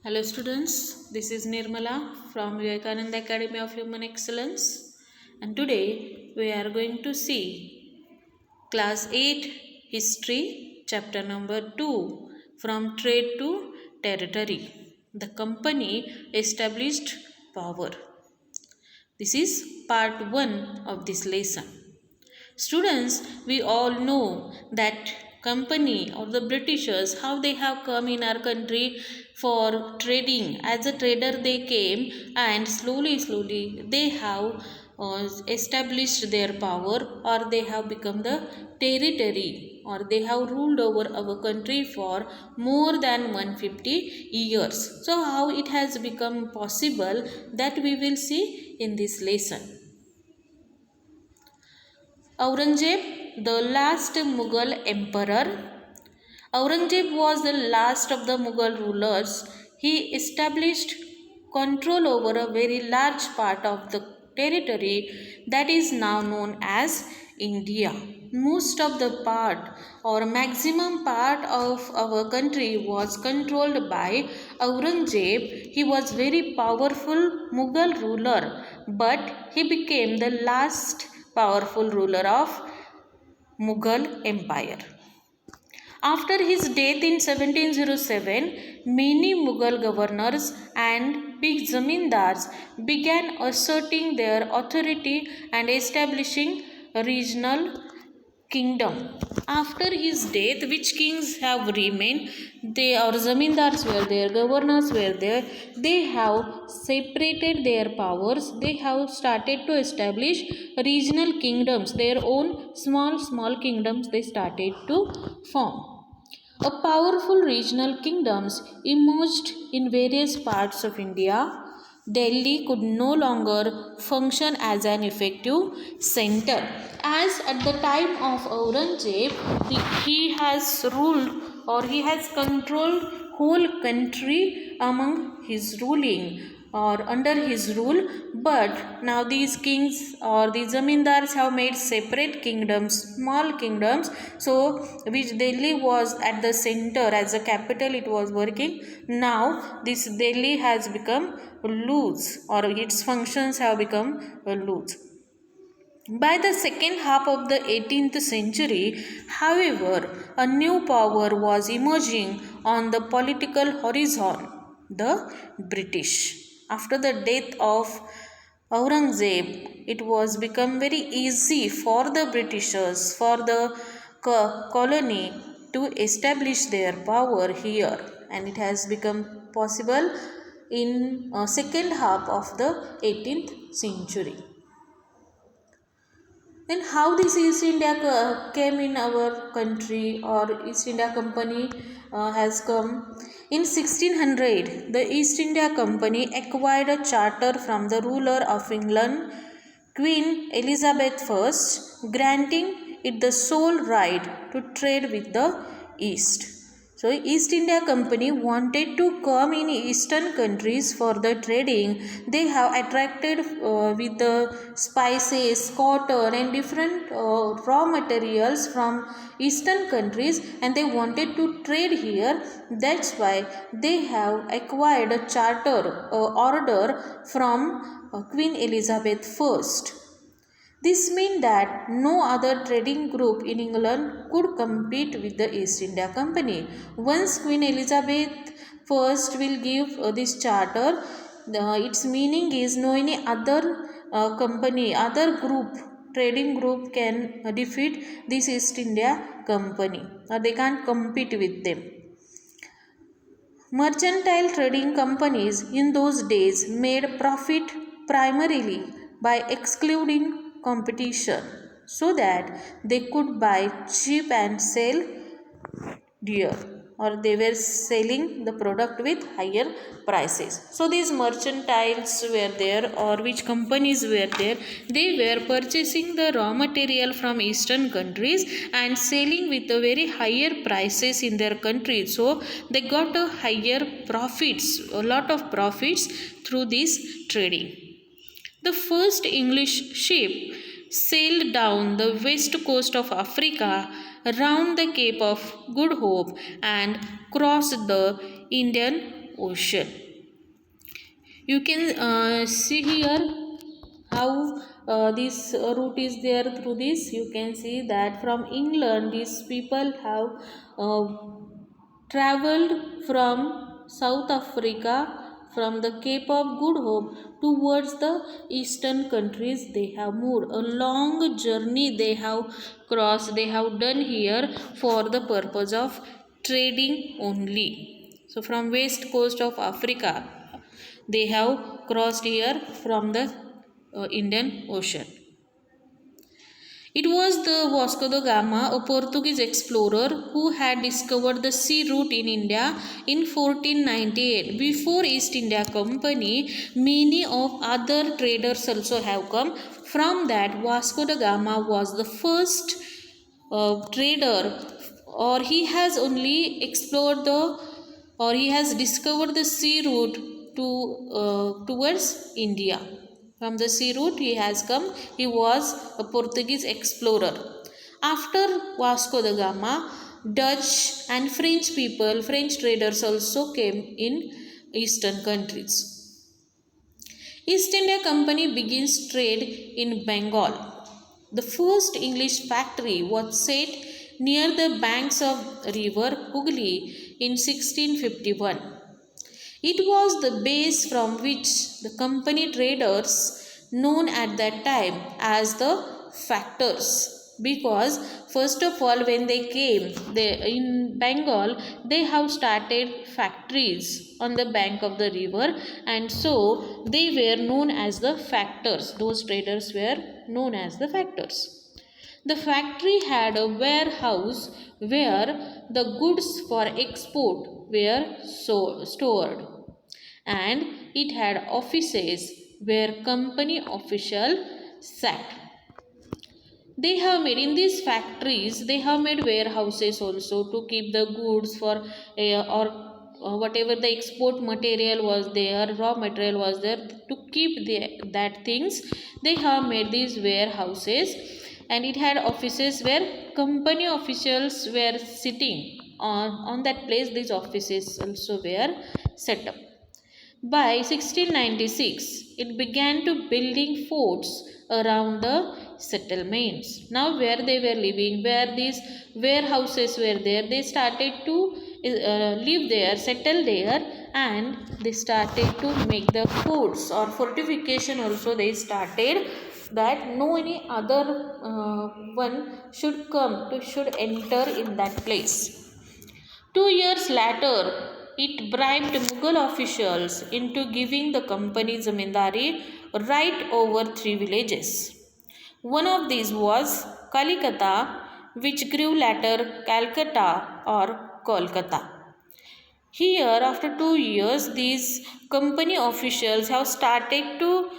Hello students, this is Nirmala from Vivekananda Academy of Human Excellence, and today we are going to see class 8 history chapter number 2 from trade to territory. The company established power. This is part 1 of this lesson. Students, we all know that company or the Britishers, how they have come in our country for trading. As a trader they came, and slowly they have established their power, or they have become the territory, or they have ruled over our country for more than 150 years. So how it has become possible, that we will see in this lesson. Aurangzeb, the last Mughal emperor. Aurangzeb was the last of the Mughal rulers. He established control over a very large part of the territory that is now known as India. Most of the part or maximum part of our country was controlled by Aurangzeb. He was very powerful Mughal ruler, but he became the last powerful ruler of Mughal Empire. After his death in 1707, many Mughal governors and big zamindars began asserting their authority and establishing a regional kingdom. After his death, which kings have remained, they or zamindars were there, governors were there, they have separated their powers, they have started to establish regional kingdoms, their own small kingdoms they started to form. A powerful regional kingdoms emerged in various parts of India. Delhi could no longer function as an effective center, as at the time of Aurangzeb he has ruled, or he has controlled whole country among his ruling, or under his rule. But now these kings or the zamindars have made separate kingdoms, small kingdoms, so which Delhi was at the center as a capital, it was working. Now this Delhi has become loose, or its functions have become loose. By the second half of the 18th century, however, a new power was emerging on the political horizon, the British. After the death of Aurangzeb, it was become very easy for the Britishers, for the colony to establish their power here, and it has become possible in second half of the 18th century. Then how this East India came in our country, or East India Company has come. In 1600, the East India Company acquired a charter from the ruler of England, Queen Elizabeth I, granting it the sole right to trade with the East. So East India Company wanted to come in eastern countries for the trading. They have attracted with the spices, cotton and different raw materials from eastern countries, and they wanted to trade here. That's why they have acquired a charter order from Queen Elizabeth I. This meant that no other trading group in England could compete with the East India Company. Once Queen Elizabeth I will give this charter, its meaning is no any other company, other group, trading group can defeat this East India Company, or they can't compete with them. Mercantile trading companies in those days made profit primarily by excluding competition, so that they could buy cheap and sell dear, or they were selling the product with higher prices. So these merchantiles were there, or which companies were there, they were purchasing the raw material from eastern countries and selling with a very higher prices in their country. So they got a higher profits, a lot of profits through this trading. The first English ship sailed down the west coast of Africa round the Cape of Good Hope and crossed the Indian Ocean. You can see here how this route is there. Through this you can see that from England these people have uh, traveled from South Africa, from the Cape of Good Hope towards the eastern countries. They have moved a long journey, they have crossed, they have done here for the purpose of trading only. So from west coast of Africa they have crossed here from the Indian Ocean. It was the Vasco da Gama, a Portuguese explorer, who had discovered the sea route in India in 1498. Before East India Company, many of other traders also have come. From that, Vasco da Gama was the first trader, or he has only explored the, or he has discovered the sea route to towards India. From the sea route he has come. He was a Portuguese explorer. After Vasco da Gama, Dutch and French people, French traders also came in eastern countries. East India Company begins trade in Bengal. The first English factory was set near the banks of river Hooghly in 1651. It was the base from which the company traders, known at that time as the factors, because first of all when they came in Bengal they have started factories on the bank of the river, and so they were known as the factors. Those traders were known as the factors. The factory had a warehouse where the goods for export were stored, and it had offices where company officials sat. They have made, in these factories they have made warehouses also to keep the goods for or whatever the export material was there, raw material was there, to keep that things they have made these warehouses. And it had offices where company officials were sitting on that place. These offices also were set up. By 1696, it began to building forts around the settlements. Now where they were living, where these warehouses were there, they started to live there, settle there, and they started to make the forts or fortification also they started, that no any other one should come to should enter in that place. 2 years later, it bribed Mughal officials into giving the company zamindari right over 3 villages. One of these was Kalikata, which grew later Calcutta or Kolkata. Here, after 2 years, these company officials have started to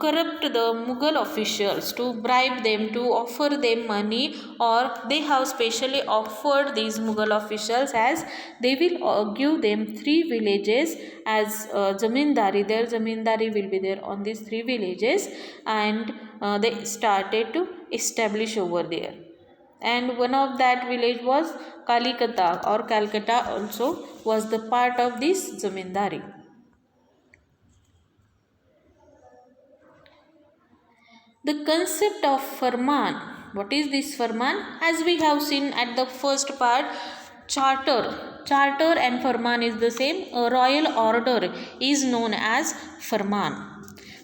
corrupt the Mughal officials, to bribe them, to offer them money, or they have specially offered these Mughal officials as they will give them 3 villages as zamindari. Their zamindari will be there on these 3 villages, and they started to establish over there. And one of that village was Kalikata or Calcutta also was the part of this zamindari. The concept of farman. What is this farman? As we have seen at the first part, charter. Charter and farman is the same. A royal order is known as farman.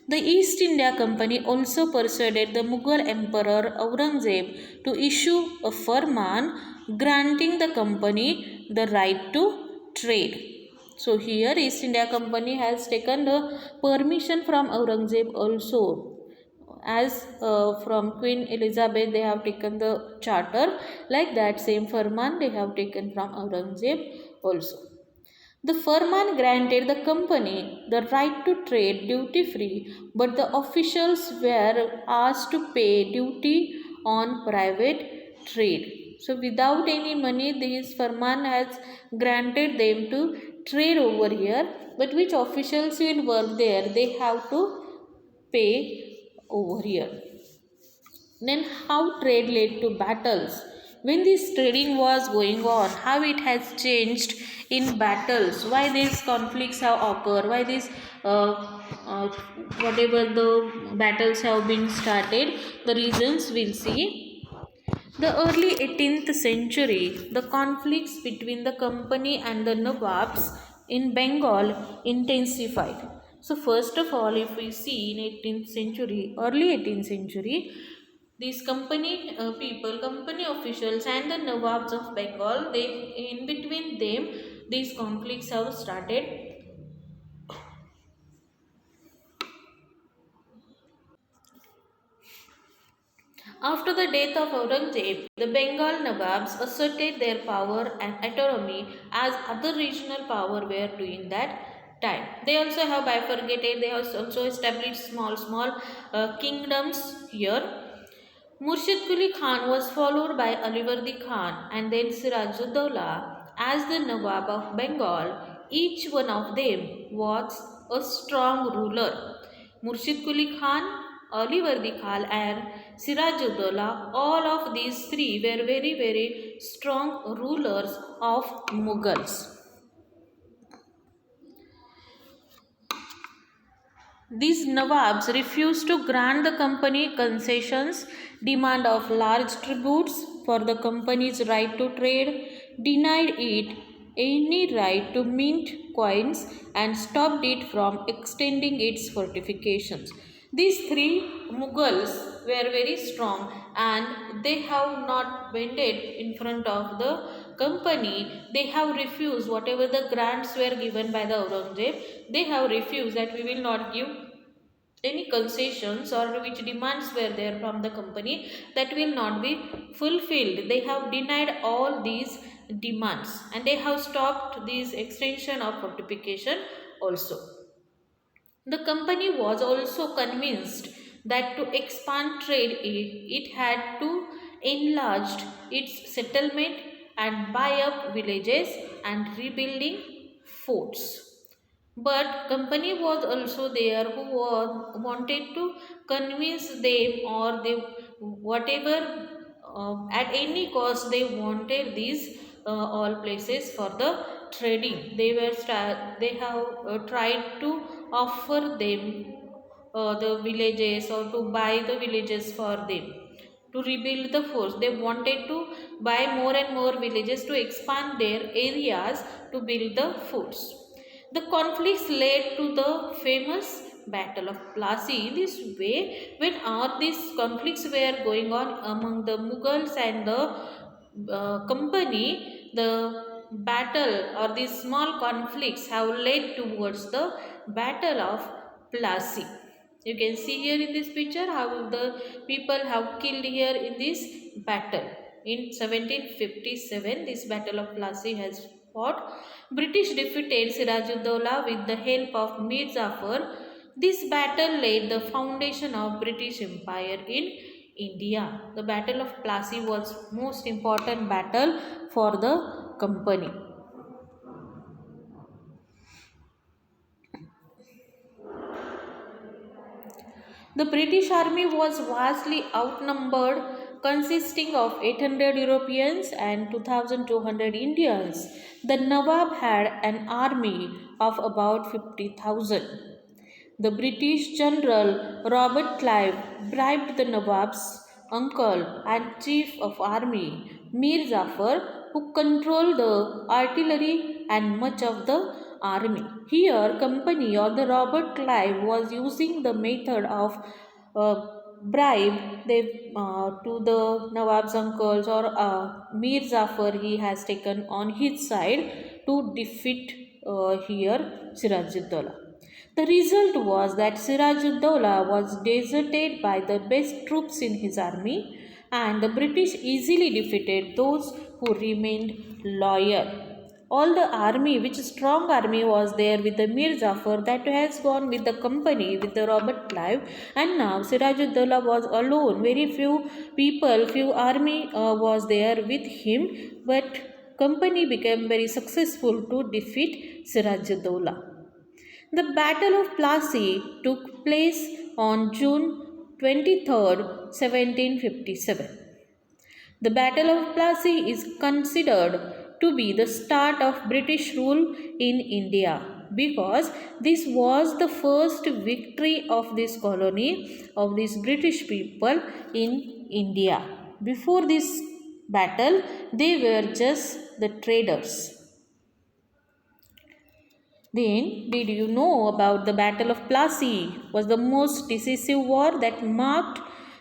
The East India Company also persuaded the Mughal Emperor Aurangzeb to issue a farman granting the company the right to trade. So here East India Company has taken the permission from Aurangzeb also, as from Queen Elizabeth they have taken the charter, like that same farman they have taken from Aurangzeb also. The farman granted the company the right to trade duty free, but the officials were asked to pay duty on private trade. So without any money, this farman has granted them to trade over here, but which officials will work there, they have to pay over here. Then how trade led to battles when this trading was going on, how it has changed in battles, why these conflicts have occurred, why these uh, whatever the battles have been started, the reasons we'll see. The early 18th century, the conflicts between the company and the Nawabs in Bengal intensified. So first of all, if we see in 18th century, early 18th century, these company people, company officials and the Nawabs of Bengal, they in between them, these conflicts have started. After the death of Aurangzeb, the Bengal Nawabs asserted their power and autonomy as other regional power were doing that time. They also have bifurcated, they have also established small kingdoms here. Murshid Quli Khan was followed by Alivardi Khan and then Sirajuddaula as the Nawab of Bengal. Each one of them was a strong ruler. Murshid Quli Khan, Alivardi Khan and Sirajuddaula, all of these three were very strong rulers of Mughals. These Nawabs refused to grant the company concessions, demand of large tributes for the company's right to trade, denied it any right to mint coins, and stopped it from extending its fortifications. These three Mughals were very strong and they have not bended in front of the company. They have refused whatever the grants were given by the Aurangzeb. They have refused that we will not give any concessions or which demands were there from the company, that will not be fulfilled. They have denied all these demands and they have stopped this extension of fortification also. The company was also convinced that to expand trade it had to enlarge its settlement and buy up villages and rebuilding forts. But company was also there who wanted to convince them, or they whatever at any cost they wanted these all places for the trading. They have tried to offer them the villages or to buy the villages for them to rebuild the force. They wanted to buy more and more villages to expand their areas to build the forts. The conflicts led to the famous Battle of Plassey. In this way, when all these conflicts were going on among the Mughals and the company, the battle or these small conflicts have led towards the Battle of Plassey. You can see here in this picture how the people have killed here in this battle. In 1757, this Battle of Plassey has fought. British defeated Sirajuddaula with the help of Mir Jafar. This battle laid the foundation of British Empire in India. The Battle of Plassey was most important battle for the company. The British army was vastly outnumbered, consisting of 800 Europeans and 2,200 Indians. The Nawab had an army of about 50,000. The British General Robert Clive bribed the Nawab's uncle and chief of army, Mir Jafar, who controlled the artillery and much of the army. Here, company or the Robert Clive was using the method of uh, bribe to the Nawab's uncles, or Mir Jafar he has taken on his side to defeat here Sirajuddaulah. The result was that Sirajuddaulah was deserted by the best troops in his army, and the British easily defeated those who remained loyal. All the army, which strong army was there with the Mir Jafar, that has gone with the company with the Robert Clive, and now Sirajuddaulah was alone. Very few people, few army was there with him, but company became very successful to defeat Sirajuddaulah. The Battle of Plassey took place on June 23rd, 1757. The Battle of Plassey is considered to be the start of British rule in India because this was the first victory of this colony of these British people in India. Before this battle, they were just the traders. Then, did you know about the Battle of Plassey was the most decisive war that marked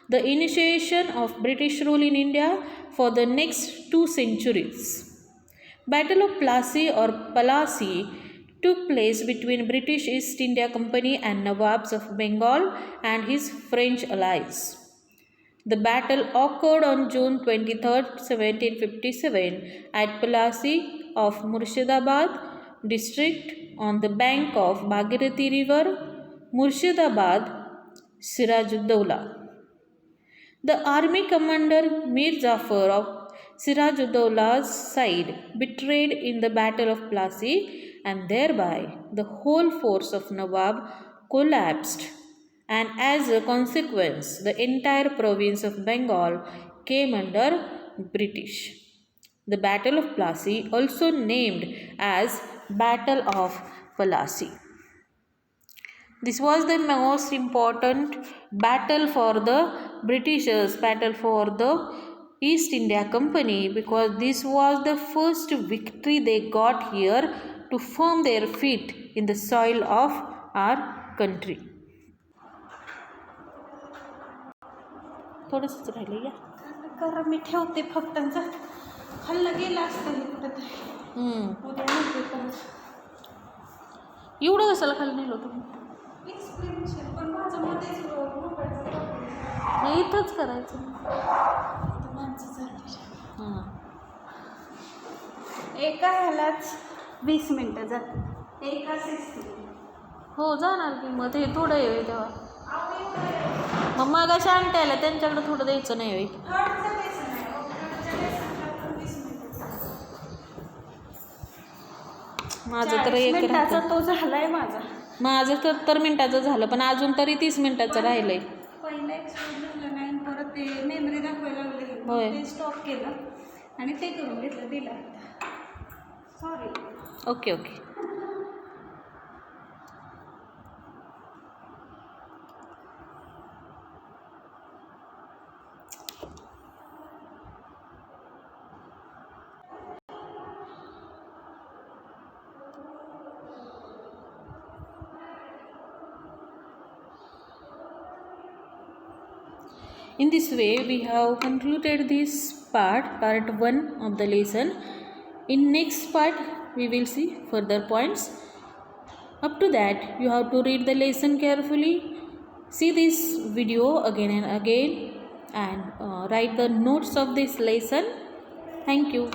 the initiation of British rule in India for the next 2 centuries. Battle of Plassey or Plassey took place between British East India Company and Nawabs of Bengal and his French allies. The battle occurred on June 23, 1757 at Plassey of Murshidabad district on the bank of Bhagirathi River, Murshidabad, Sirajuddaulah. The army commander Mir Jafar of Sirajuddaullah's side betrayed in the Battle of Plassey, and thereby the whole force of Nawab collapsed, and as a consequence the entire province of Bengal came under British. The Battle of Plassey, also named as Battle of Plassey. This was the most important battle for the Britishers, battle for the East India Company, because this was the first victory they got here to firm their feet in the soil of our country. थोडंसंच राहिलं या करा मी ठेवते फक्त खाल्लं गेलं असतं हे कुठं उद्या नव्हते परत एवढं कशाला खाली नेलं तुम्ही एक्सप्लेनेशन पण माझं मध्येच नाही इथंच करायचं माणसं झाली एका ह्यालाच 20 मिनटं जातात एका 60 हो जाणार की मग ते थोडं येईल तेव्हा मग मागाशी आणतायला त्यांच्याकडे थोडं द्यायचं नाही होईल माझं तर 1 मिनिटाचा तो झालाय माझं 70 मिनिटाचं झालं पण अजून तरी 30 मिनिटाचं राहिलंय पहिला एक्सपोज झालं नाही परत ते मेमरी दाखवायला लागले होय ते स्टॉप केलं आणि ते करून घेतलं दिला sorry okay okay In this way, we have concluded this part 1 of the lesson. In next part, we will see further points. Up to that, you have to read the lesson carefully, see this video again and again, and write the notes of this lesson. Thank you.